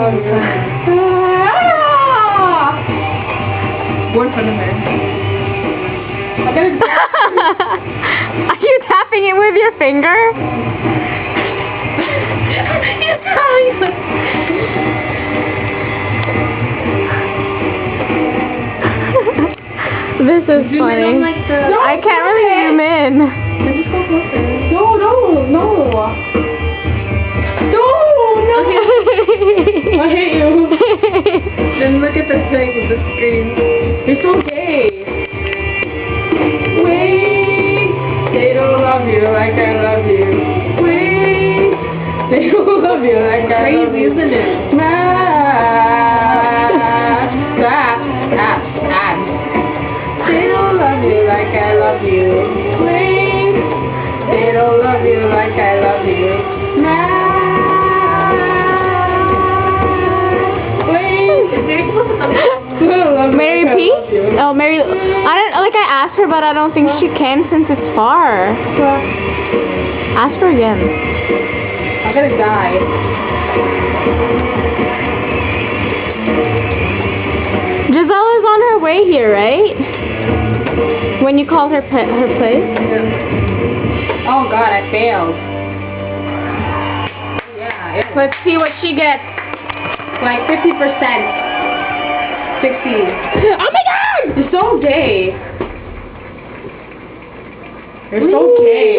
One for the man. Are you tapping it with your finger? This is funny. I can't really zoom in. No. I hate you. Then look at the thing with the screen. You're so gay. Wait. They don't love you like I love you. Wait. They don't love you like I love you. Crazy, isn't it? They don't love you like I love you. Wait. They don't love you like I love you. Mary P? Oh, Mary. I don't like. I asked her, but I don't think she can since it's far. Ask her again. I'm gonna die. Giselle is on her way here, right? When you called her place? Yeah. Oh God, I failed. Yeah. Let's see what she gets. Like 50%. 60. Oh my God! You're so gay. You're so gay.